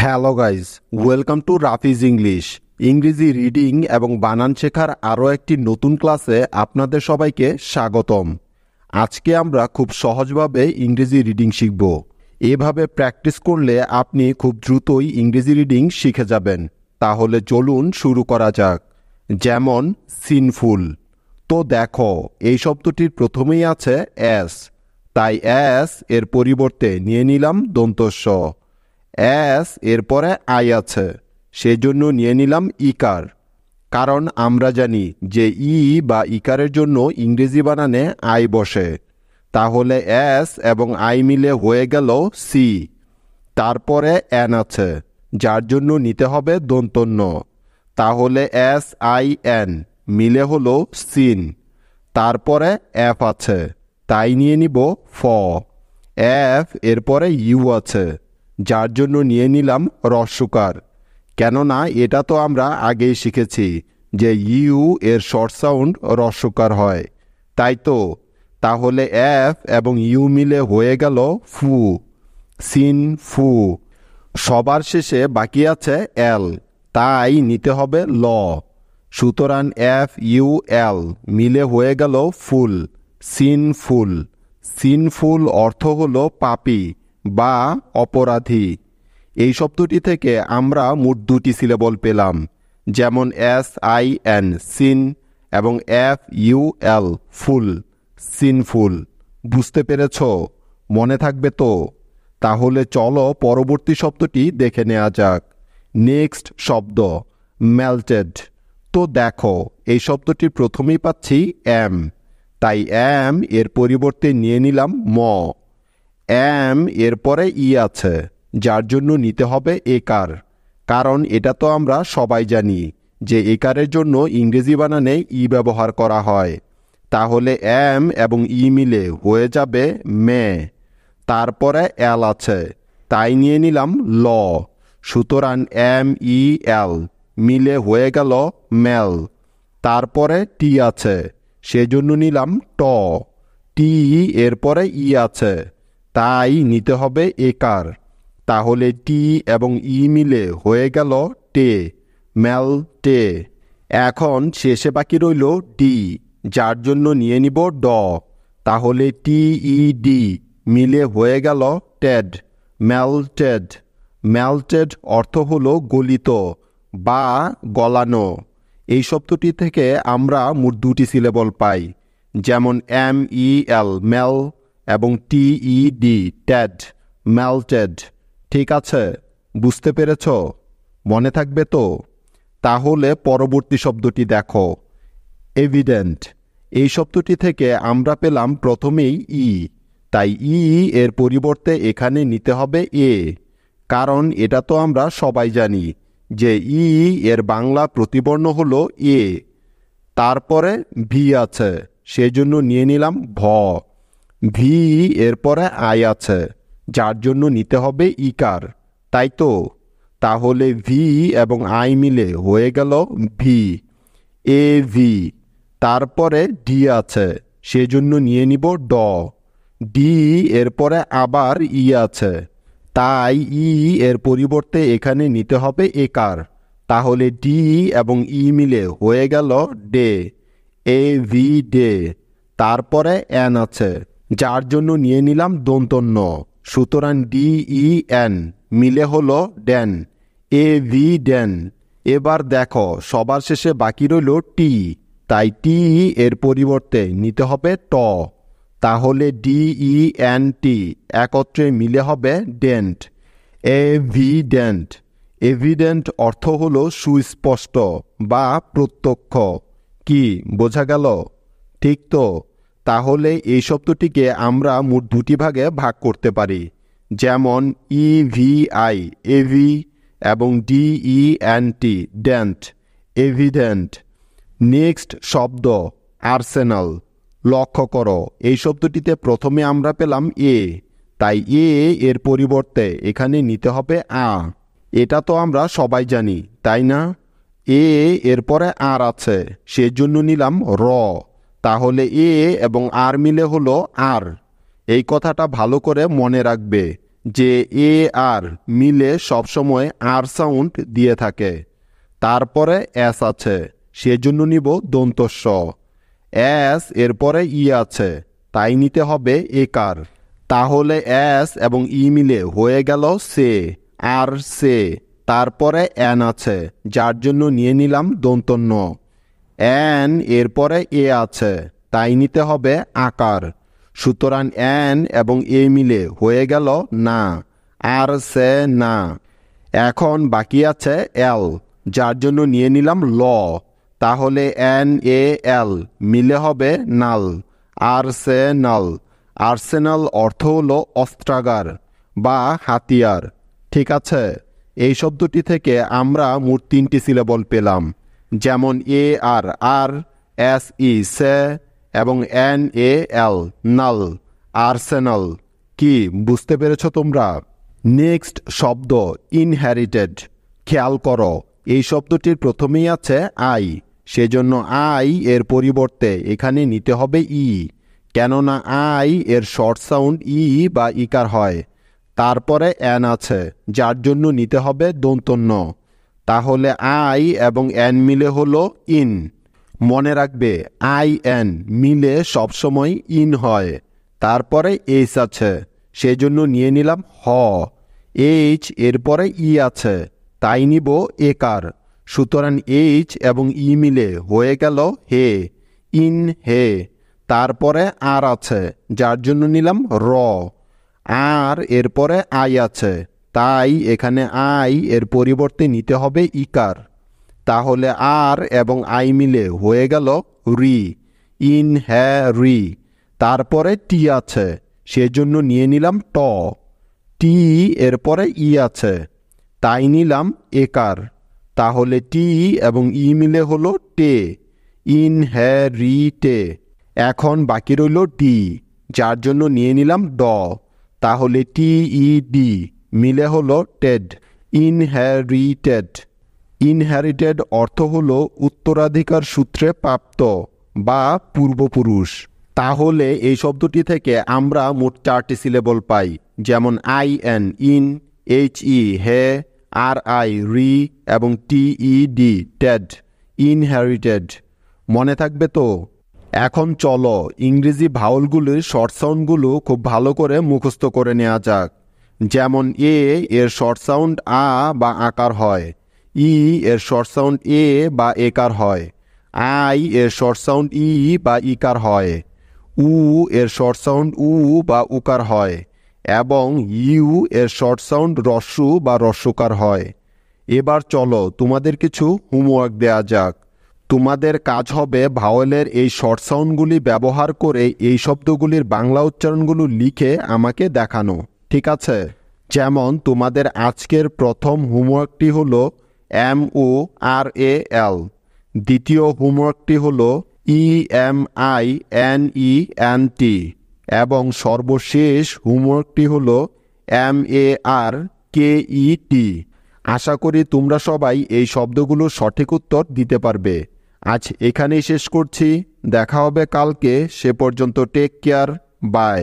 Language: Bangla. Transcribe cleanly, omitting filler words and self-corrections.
Hello guys, welcome to Rafiz English. ইংরেজি রিডিং এবং বানান শেখার আরও একটি নতুন ক্লাসে আপনাদের সবাইকে স্বাগতম। আজকে আমরা খুব সহজভাবে ইংরেজি রিডিং শিখব। এভাবে প্র্যাকটিস করলে আপনি খুব দ্রুতই ইংরেজি রিডিং শিখে যাবেন। তাহলে চলুন শুরু করা যাক। যেমন সিনফুল। তো দেখো, এই শব্দটির প্রথমেই আছে এস, তাই এস এর পরিবর্তে নিয়ে নিলাম দন্তস্ব। এস এরপরে আই আছে, সেজন্য নিয়ে নিলাম ইকার। কারণ আমরা জানি যে ই বা ইকারের জন্য ইংরেজি বানানে আই বসে। তাহলে এস এবং আই মিলে হয়ে গেল সি। তারপরে এন আছে, যার জন্য নিতে হবে দন্তন্য। তাহলে এস আই এন মিলে হলো সিন। তারপরে এফ আছে, তাই নিয়ে নিব ফ। এফ এরপরে ইউ আছে, যার জন্য নিয়ে নিলাম রস্যকার। কেননা এটা তো আমরা আগেই শিখেছি যে ইউ এর শর্ট সাউন্ড রস্যকার হয়, তাই তো। তাহলে এফ এবং ইউ মিলে হয়ে গেল ফু, সিন ফু। সবার শেষে বাকি আছে এল, তাই নিতে হবে ল। সুতরাং এফ ইউ এল মিলে হয়ে গেল ফুল, সিনফুল। সিনফুল অর্থ হলো পাপী বা অপরাধী। এই শব্দটি থেকে আমরা মোট দুটি সিলেবল পেলাম, যেমন এস আই এন সিন এবং এফ ইউ এল ফুল, সিনফুল। বুঝতে পেরেছ? মনে থাকবে তো? তাহলে চলো পরবর্তী শব্দটি দেখে নেওয়া যাক। নেক্সট শব্দ মেল্টেড। তো দেখো, এই শব্দটি প্রথমেই পাচ্ছি এম, তাই এম এর পরিবর্তে নিয়ে নিলাম ম। এম এরপরে ই আছে, যার জন্য নিতে হবে একার। কারণ এটা তো আমরা সবাই জানি যে একারের জন্য ইংরেজি বানানে ই ব্যবহার করা হয়। তাহলে এম এবং ই মিলে হয়ে যাবে মে। তারপরে এল আছে, তাই নিয়ে নিলাম ল। সুতরাং এম ই এল মিলে হয়ে গেল মেল। তারপরে টি আছে, সেজন্য নিলাম ট। টি এরপরে ই আছে, তাই নিতে হবে একার। তাহলে টি এবং ই মিলে হয়ে গেল টে, মেল টে। এখন শেষে বাকি রইল ডি, যার জন্য নিয়ে নিব ড। তাহলে টি ই ডি মিলে হয়ে গেল টেড, মেল্টেড। মেল্টেড অর্থ হলো গলিত বা গলানো। এই শব্দটি থেকে আমরা মোট দুটি সিলেবল পাই, যেমন এম ই এল মেল এবং T E D Ted, melted. ঠিক আছে, বুঝতে পেরেছ? মনে থাকবে তো? তাহলে পরবর্তী শব্দটি দেখো, এভিডেন্ট। এই শব্দটি থেকে আমরা পেলাম প্রথমেই ই, তাই ই এর পরিবর্তে এখানে নিতে হবে এ। কারণ এটা তো আমরা সবাই জানি যে ই এর বাংলা প্রতিবর্ণ হলো এ। তারপরে ভি আছে, সেজন্য নিয়ে নিলাম ভ। ভি এরপরে আই আছে, যার জন্য নিতে হবে ইকার, তাই তো। তাহলে ভি এবং আই মিলে হয়ে গেল ভি, এ ভি। তারপরে ডি আছে, সেজন্য নিয়ে নিব ড। ডি এরপরে আবার ই আছে, তাই ই এর পরিবর্তে এখানে নিতে হবে একার। তাহলে ডি এবং ই মিলে হয়ে গেল ডে, এ ভি ডে। তারপরে এন আছে, যার জন্য নিয়ে নিলাম দন্তন্য। সুতরাং ডি ই এন মিলে হলো ডেন, এ ভি ডেন। এবার দেখো, সবার শেষে বাকি রইল টি, তাই টি এর পরিবর্তে নিতে হবে ট। তাহলে ডি ই এন টি একত্রে মিলে হবে ডেন্ট, এভিডেন্ট। এভিডেন্ট অর্থ হলো সুস্পষ্ট বা প্রত্যক্ষ। কি বোঝা গেল? ঠিক তো। তাহলে এই শব্দটিকে আমরা মোট দুটি ভাগে ভাগ করতে পারি, যেমন ই ভি আই এভি এবং D E N T dent, evident. Next শব্দ আর্সেনাল। লক্ষ্য করো, এই শব্দটিতে প্রথমে আমরা পেলাম এ, তাই এ এর পরিবর্তে এখানে নিতে হবে আ। এটা তো আমরা সবাই জানি, তাই না? এ এরপরে আর আছে, সেজন্য নিলাম র। তাহলে এ এবং আর মিলে হলো আর। এই কথাটা ভালো করে মনে রাখবে যে এ আর মিলে সবসময় আর সাউন্ড দিয়ে থাকে। তারপরে এস আছে, সেজন্য নিব দন্ত স। এস এরপরে ই আছে, তাই নিতে হবে একার। তাহলে এস এবং ই মিলে হয়ে গেল সে, আর সে। তারপরে এন আছে, যার জন্য নিয়ে নিলাম দন্ত ন। এন এরপরে এ আছে, তাই নিতে হবে আকার। সুতরাং এন এবং এ মিলে হয়ে গেল না, আর সে না। এখন বাকি আছে এল, যার জন্য নিয়ে নিলাম ল। তাহলে এন এ এল মিলে হবে নাল, আর সে নাল। আর্সেনাল অর্থ হলো অস্ত্রাগার বা হাতিয়ার। ঠিক আছে, এই শব্দটি থেকে আমরা মোট 3টি সিলেবল পেলাম, যেমন এ আর আর, এস ই সে এবং N A L null, Arsenal. কি বুঝতে পেরেছ তোমরা? নেক্সট শব্দ ইনহেরিটেড। খেয়াল করো, এই শব্দটির প্রথমেই আছে আই, সেজন্য আই এর পরিবর্তে এখানে নিতে হবে ই, কেননা আই এর শর্ট সাউন্ড ই বা ইকার হয়। তারপরে এন আছে, যার জন্য নিতে হবে দন্ত ন। তাহলে আই এবং এন মিলে হলো ইন। মনে রাখবে, আই এন মিলে সবসময় ইন হয়। তারপরে এইচ আছে, সেজন্য নিয়ে নিলাম হ। এইচ এরপরে ই আছে, তাই নিব একার। সুতরাং এইচ এবং ই মিলে হয়ে গেল হে, ইন হে। তারপরে আর আছে, যার জন্য নিলাম র। আর এরপরে আই আছে, তাই এখানে আই এর পরিবর্তে নিতে হবে ইকার। তাহলে আর এবং আই মিলে হয়ে গেল রি, ইন হ্যা রি। তারপরে টি আছে, সেজন্য নিয়ে নিলাম ট। টি এরপরে ই আছে, তাই নিলাম একার। তাহলে টি এবং ই মিলে হলো টে, ইন হ্যা রি টে। এখন বাকি রইল ডি, যার জন্য নিয়ে নিলাম ড। তাহলে টি ই ডি মিলে হলো টেড, ইনহেরিটেড। ইনহেরিটেড অর্থ হলো উত্তরাধিকার সূত্রে প্রাপ্ত বা পূর্বপুরুষ। তাহলে এই শব্দটি থেকে আমরা মোট 4টি সিলেবল পাই, যেমন I N in, H E he, R I re এবং T E D ted, inherited. মনে থাকবে তো? এখন চলো ইংরেজি ভাওয়ালগুলির শর্ট সাউন্ডগুলো খুব ভালো করে মুখস্থ করে নেওয়া যাক। যেমন এ এর শর্ট সাউন্ড আ বা আকার হয়, ই এর শর্ট সাউন্ড এ বা একার হয়, আই এর শর্ট সাউন্ড ই বা ইকার হয়, উ এর শর্ট সাউন্ড উ বা উকার হয় এবং ইউ এর শর্ট সাউন্ড রস্যু বা রস্যকার হয়। এবার চলো তোমাদের কিছু হোমওয়ার্ক দেয়া যাক। তোমাদের কাজ হবে ভাওয়েলের এই শর্ট সাউন্ডগুলি ব্যবহার করে এই শব্দগুলির বাংলা উচ্চারণগুলো লিখে আমাকে দেখানো, ঠিক আছে? যেমন তোমাদের আজকের প্রথম হোমওয়ার্কটি হলো এম ও আর এ এল, দ্বিতীয় হোমওয়ার্কটি হলো E M I N E N T এবং সর্বশেষ হোমওয়ার্কটি হলো এম এ আর কে ই টি। আশা করি তোমরা সবাই এই শব্দগুলোর সঠিক উত্তর দিতে পারবে। আজ এখানেই শেষ করছি, দেখা হবে কালকে। সে পর্যন্ত টেক কেয়ার, বাই।